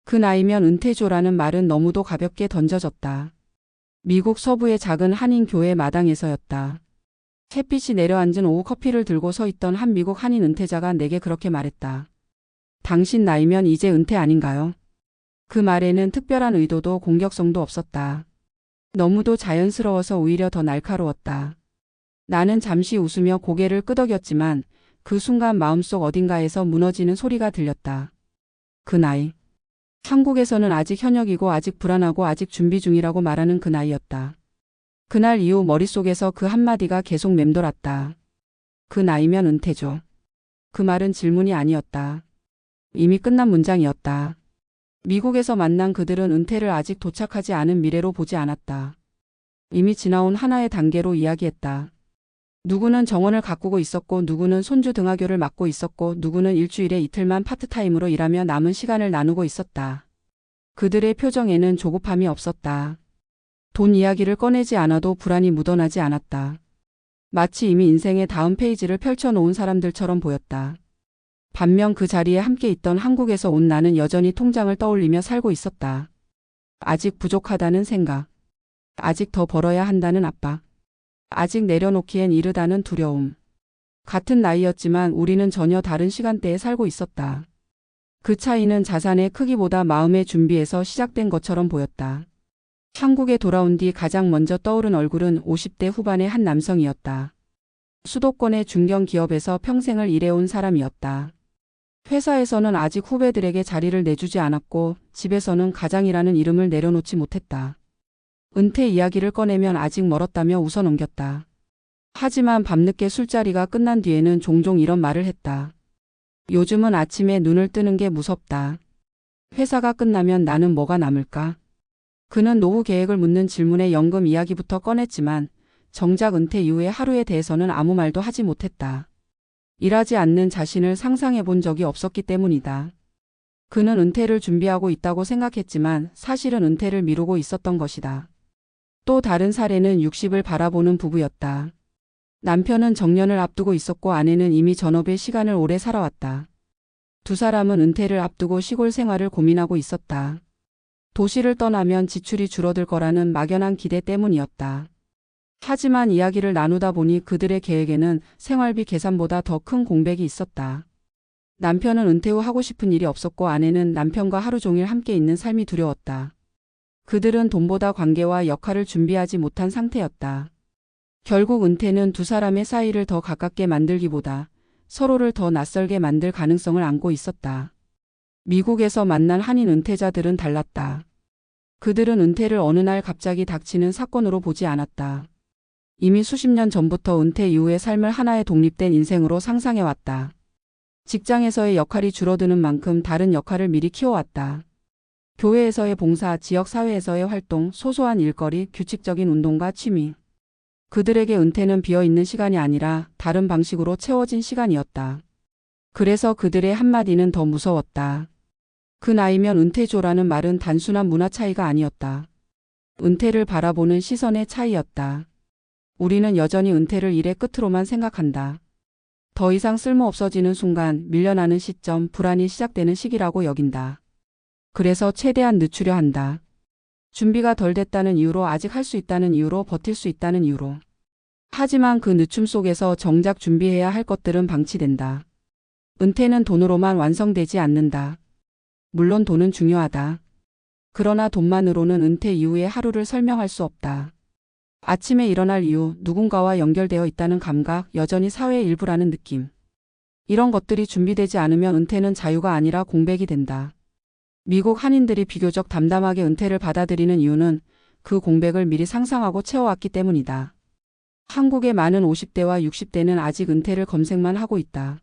그 나이면 은퇴조라는 말은 너무도 가볍게 던져졌다. 미국 서부의 작은 한인 교회 마당에서였다. 햇빛이 내려앉은 오후 커피를 들고 서 있던 한 미국 한인 은퇴자가 내게 그렇게 말했다. 당신 나이면 이제 은퇴 아닌가요? 그 말에는 특별한 의도도 공격성도 없었다. 너무도 자연스러워서 오히려 더 날카로웠다. 나는 잠시 웃으며 고개를 끄덕였지만 그 순간 마음속 어딘가에서 무너지는 소리가 들렸다. 그 나이. 한국에서는 아직 현역이고 아직 불안하고 아직 준비 중이라고 말하는 그 나이였다. 그날 이후 머릿속에서 그 한마디가 계속 맴돌았다. 그 나이면 은퇴죠. 그 말은 질문이 아니었다. 이미 끝난 문장이었다. 미국에서 만난 그들은 은퇴를 아직 도착하지 않은 미래로 보지 않았다. 이미 지나온 하나의 단계로 이야기했다. 누구는 정원을 가꾸고 있었고 누구는 손주 등하교를 맡고 있었고 누구는 일주일에 이틀만 파트타임으로 일하며 남은 시간을 나누고 있었다. 그들의 표정에는 조급함이 없었다. 돈 이야기를 꺼내지 않아도 불안이 묻어나지 않았다. 마치 이미 인생의 다음 페이지를 펼쳐놓은 사람들처럼 보였다. 반면 그 자리에 함께 있던 한국에서 온 나는 여전히 통장을 떠올리며 살고 있었다. 아직 부족하다는 생각. 아직 더 벌어야 한다는 압박. 아직 내려놓기엔 이르다는 두려움. 같은 나이였지만 우리는 전혀 다른 시간대에 살고 있었다. 그 차이는 자산의 크기보다 마음의 준비에서 시작된 것처럼 보였다. 한국에 돌아온 뒤 가장 먼저 떠오른 얼굴은 50대 후반의 한 남성이었다. 수도권의 중견 기업에서 평생을 일해온 사람이었다. 회사에서는 아직 후배들에게 자리를 내주지 않았고 집에서는 가장이라는 이름을 내려놓지 못했다. 은퇴 이야기를 꺼내면 아직 멀었다며 웃어넘겼다. 하지만 밤늦게 술자리가 끝난 뒤에는 종종 이런 말을 했다. 요즘은 아침에 눈을 뜨는 게 무섭다. 회사가 끝나면 나는 뭐가 남을까? 그는 노후 계획을 묻는 질문에 연금 이야기부터 꺼냈지만 정작 은퇴 이후의 하루에 대해서는 아무 말도 하지 못했다. 일하지 않는 자신을 상상해 본 적이 없었기 때문이다. 그는 은퇴를 준비하고 있다고 생각했지만 사실은 은퇴를 미루고 있었던 것이다. 또 다른 사례는 60을 바라보는 부부였다. 남편은 정년을 앞두고 있었고 아내는 이미 전업의 시간을 오래 살아왔다. 두 사람은 은퇴를 앞두고 시골 생활을 고민하고 있었다. 도시를 떠나면 지출이 줄어들 거라는 막연한 기대 때문이었다. 하지만 이야기를 나누다 보니 그들의 계획에는 생활비 계산보다 더 큰 공백이 있었다. 남편은 은퇴 후 하고 싶은 일이 없었고 아내는 남편과 하루 종일 함께 있는 삶이 두려웠다. 그들은 돈보다 관계와 역할을 준비하지 못한 상태였다. 결국 은퇴는 두 사람의 사이를 더 가깝게 만들기보다 서로를 더 낯설게 만들 가능성을 안고 있었다. 미국에서 만난 한인 은퇴자들은 달랐다. 그들은 은퇴를 어느 날 갑자기 닥치는 사건으로 보지 않았다. 이미 수십 년 전부터 은퇴 이후의 삶을 하나의 독립된 인생으로 상상해왔다. 직장에서의 역할이 줄어드는 만큼 다른 역할을 미리 키워왔다. 교회에서의 봉사, 지역사회에서의 활동, 소소한 일거리, 규칙적인 운동과 취미. 그들에게 은퇴는 비어있는 시간이 아니라 다른 방식으로 채워진 시간이었다. 그래서 그들의 한마디는 더 무서웠다. 그 나이면 은퇴조라는 말은 단순한 문화 차이가 아니었다. 은퇴를 바라보는 시선의 차이였다. 우리는 여전히 은퇴를 일의 끝으로만 생각한다. 더 이상 쓸모없어지는 순간, 밀려나는 시점, 불안이 시작되는 시기라고 여긴다. 그래서 최대한 늦추려 한다. 준비가 덜 됐다는 이유로 아직 할 수 있다는 이유로 버틸 수 있다는 이유로. 하지만 그 늦춤 속에서 정작 준비해야 할 것들은 방치된다. 은퇴는 돈으로만 완성되지 않는다. 물론 돈은 중요하다. 그러나 돈만으로는 은퇴 이후의 하루를 설명할 수 없다. 아침에 일어날 이유, 누군가와 연결되어 있다는 감각, 여전히 사회의 일부라는 느낌. 이런 것들이 준비되지 않으면 은퇴는 자유가 아니라 공백이 된다. 미국 한인들이 비교적 담담하게 은퇴를 받아들이는 이유는 그 공백을 미리 상상하고 채워왔기 때문이다. 한국의 많은 50대와 60대는 아직 은퇴를 검색만 하고 있다.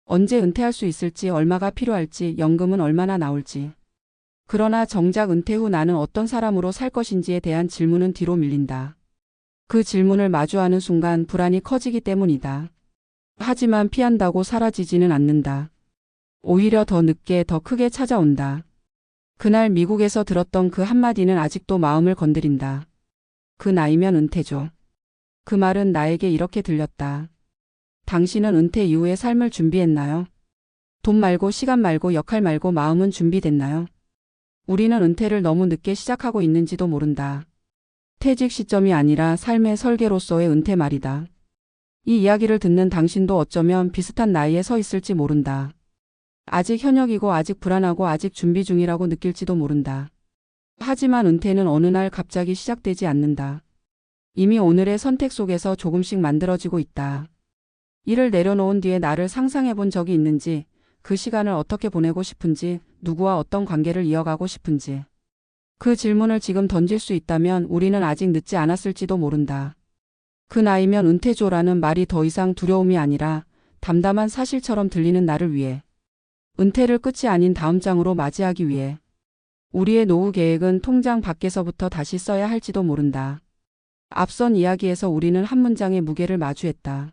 언제 은퇴할 수 있을지, 얼마가 필요할지, 연금은 얼마나 나올지. 그러나 정작 은퇴 후 나는 어떤 사람으로 살 것인지에 대한 질문은 뒤로 밀린다. 그 질문을 마주하는 순간 불안이 커지기 때문이다. 하지만 피한다고 사라지지는 않는다. 오히려 더 늦게, 더 크게 찾아온다. 그날 미국에서 들었던 그 한마디는 아직도 마음을 건드린다. 그 나이면 은퇴죠. 그 말은 나에게 이렇게 들렸다. 당신은 은퇴 이후의 삶을 준비했나요? 돈 말고 시간 말고 역할 말고 마음은 준비됐나요? 우리는 은퇴를 너무 늦게 시작하고 있는지도 모른다. 퇴직 시점이 아니라 삶의 설계로서의 은퇴 말이다. 이 이야기를 듣는 당신도 어쩌면 비슷한 나이에 서 있을지 모른다. 아직 현역이고 아직 불안하고 아직 준비 중이라고 느낄지도 모른다. 하지만 은퇴는 어느 날 갑자기 시작되지 않는다. 이미 오늘의 선택 속에서 조금씩 만들어지고 있다. 일을 내려놓은 뒤에 나를 상상해 본 적이 있는지, 그 시간을 어떻게 보내고 싶은지, 누구와 어떤 관계를 이어가고 싶은지. 그 질문을 지금 던질 수 있다면 우리는 아직 늦지 않았을지도 모른다. 그 나이면 은퇴조라는 말이 더 이상 두려움이 아니라 담담한 사실처럼 들리는 나를 위해. 은퇴를 끝이 아닌 다음 장으로 맞이하기 위해. 우리의 노후 계획은 통장 밖에서부터 다시 써야 할지도 모른다. 앞선 이야기에서 우리는 한 문장의 무게를 마주했다.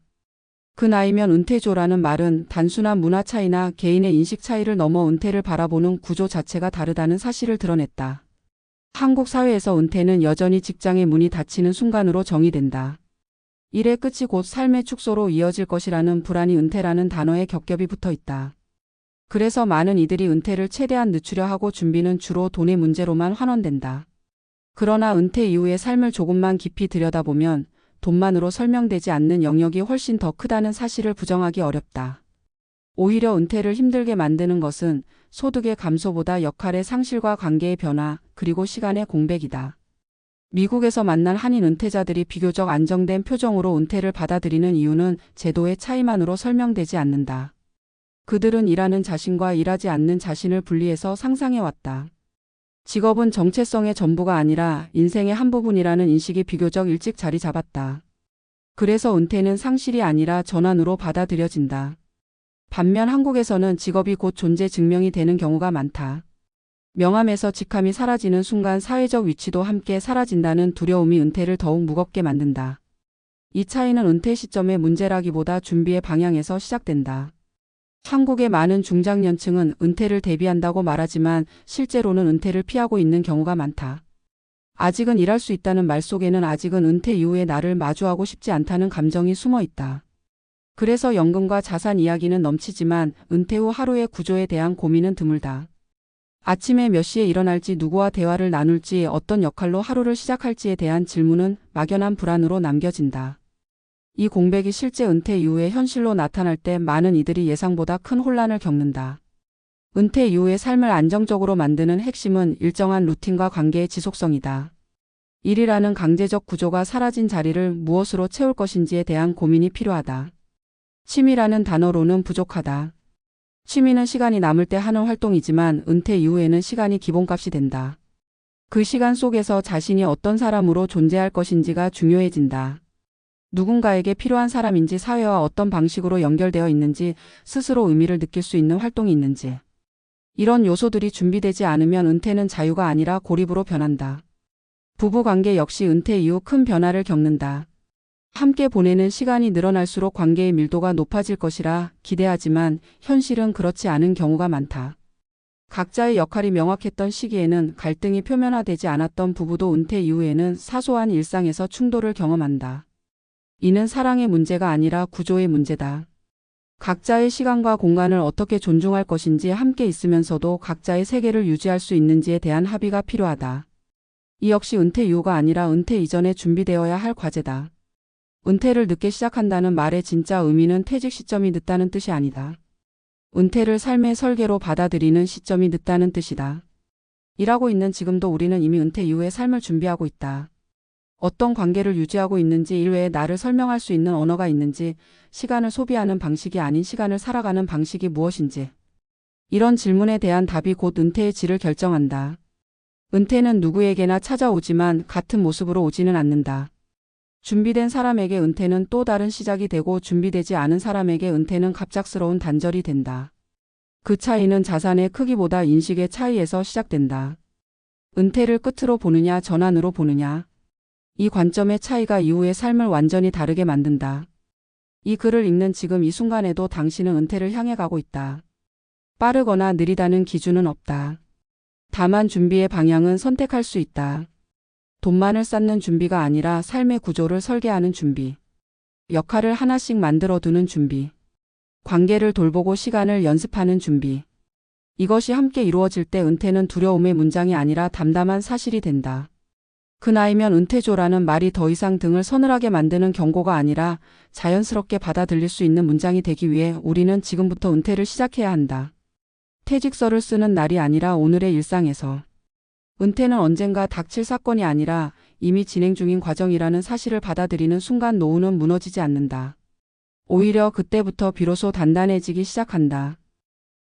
그 나이면 은퇴조라는 말은 단순한 문화 차이나 개인의 인식 차이를 넘어 은퇴를 바라보는 구조 자체가 다르다는 사실을 드러냈다. 한국 사회에서 은퇴는 여전히 직장의 문이 닫히는 순간으로 정의된다. 일의 끝이 곧 삶의 축소로 이어질 것이라는 불안이 은퇴라는 단어에 겹겹이 붙어 있다. 그래서 많은 이들이 은퇴를 최대한 늦추려 하고 준비는 주로 돈의 문제로만 환원된다. 그러나 은퇴 이후의 삶을 조금만 깊이 들여다보면 돈만으로 설명되지 않는 영역이 훨씬 더 크다는 사실을 부정하기 어렵다. 오히려 은퇴를 힘들게 만드는 것은 소득의 감소보다 역할의 상실과 관계의 변화, 그리고 시간의 공백이다. 미국에서 만난 한인 은퇴자들이 비교적 안정된 표정으로 은퇴를 받아들이는 이유는 제도의 차이만으로 설명되지 않는다. 그들은 일하는 자신과 일하지 않는 자신을 분리해서 상상해왔다. 직업은 정체성의 전부가 아니라 인생의 한 부분이라는 인식이 비교적 일찍 자리 잡았다. 그래서 은퇴는 상실이 아니라 전환으로 받아들여진다. 반면 한국에서는 직업이 곧 존재 증명이 되는 경우가 많다. 명함에서 직함이 사라지는 순간 사회적 위치도 함께 사라진다는 두려움이 은퇴를 더욱 무겁게 만든다. 이 차이는 은퇴 시점의 문제라기보다 준비의 방향에서 시작된다. 한국의 많은 중장년층은 은퇴를 대비한다고 말하지만 실제로는 은퇴를 피하고 있는 경우가 많다. 아직은 일할 수 있다는 말 속에는 아직은 은퇴 이후의 나를 마주하고 싶지 않다는 감정이 숨어 있다. 그래서 연금과 자산 이야기는 넘치지만 은퇴 후 하루의 구조에 대한 고민은 드물다. 아침에 몇 시에 일어날지, 누구와 대화를 나눌지, 어떤 역할로 하루를 시작할지에 대한 질문은 막연한 불안으로 남겨진다. 이 공백이 실제 은퇴 이후의 현실로 나타날 때 많은 이들이 예상보다 큰 혼란을 겪는다. 은퇴 이후의 삶을 안정적으로 만드는 핵심은 일정한 루틴과 관계의 지속성이다. 일이라는 강제적 구조가 사라진 자리를 무엇으로 채울 것인지에 대한 고민이 필요하다. 취미라는 단어로는 부족하다. 취미는 시간이 남을 때 하는 활동이지만 은퇴 이후에는 시간이 기본값이 된다. 그 시간 속에서 자신이 어떤 사람으로 존재할 것인지가 중요해진다. 누군가에게 필요한 사람인지, 사회와 어떤 방식으로 연결되어 있는지, 스스로 의미를 느낄 수 있는 활동이 있는지. 이런 요소들이 준비되지 않으면 은퇴는 자유가 아니라 고립으로 변한다. 부부관계 역시 은퇴 이후 큰 변화를 겪는다. 함께 보내는 시간이 늘어날수록 관계의 밀도가 높아질 것이라 기대하지만 현실은 그렇지 않은 경우가 많다. 각자의 역할이 명확했던 시기에는 갈등이 표면화되지 않았던 부부도 은퇴 이후에는 사소한 일상에서 충돌을 경험한다. 이는 사랑의 문제가 아니라 구조의 문제다. 각자의 시간과 공간을 어떻게 존중할 것인지, 함께 있으면서도 각자의 세계를 유지할 수 있는지에 대한 합의가 필요하다. 이 역시 은퇴 이후가 아니라 은퇴 이전에 준비되어야 할 과제다. 은퇴를 늦게 시작한다는 말의 진짜 의미는 퇴직 시점이 늦다는 뜻이 아니다. 은퇴를 삶의 설계로 받아들이는 시점이 늦다는 뜻이다. 일하고 있는 지금도 우리는 이미 은퇴 이후의 삶을 준비하고 있다. 어떤 관계를 유지하고 있는지, 일 외에 나를 설명할 수 있는 언어가 있는지, 시간을 소비하는 방식이 아닌 시간을 살아가는 방식이 무엇인지. 이런 질문에 대한 답이 곧 은퇴의 질을 결정한다. 은퇴는 누구에게나 찾아오지만 같은 모습으로 오지는 않는다. 준비된 사람에게 은퇴는 또 다른 시작이 되고, 준비되지 않은 사람에게 은퇴는 갑작스러운 단절이 된다. 그 차이는 자산의 크기보다 인식의 차이에서 시작된다. 은퇴를 끝으로 보느냐, 전환으로 보느냐. 이 관점의 차이가 이후의 삶을 완전히 다르게 만든다. 이 글을 읽는 지금 이 순간에도 당신은 은퇴를 향해 가고 있다. 빠르거나 느리다는 기준은 없다. 다만 준비의 방향은 선택할 수 있다. 돈만을 쌓는 준비가 아니라 삶의 구조를 설계하는 준비. 역할을 하나씩 만들어 두는 준비. 관계를 돌보고 시간을 연습하는 준비. 이것이 함께 이루어질 때 은퇴는 두려움의 문장이 아니라 담담한 사실이 된다. 그 나이면 은퇴조라는 말이 더 이상 등을 서늘하게 만드는 경고가 아니라 자연스럽게 받아들일 수 있는 문장이 되기 위해 우리는 지금부터 은퇴를 시작해야 한다. 퇴직서를 쓰는 날이 아니라 오늘의 일상에서. 은퇴는 언젠가 닥칠 사건이 아니라 이미 진행 중인 과정이라는 사실을 받아들이는 순간 노후는 무너지지 않는다. 오히려 그때부터 비로소 단단해지기 시작한다.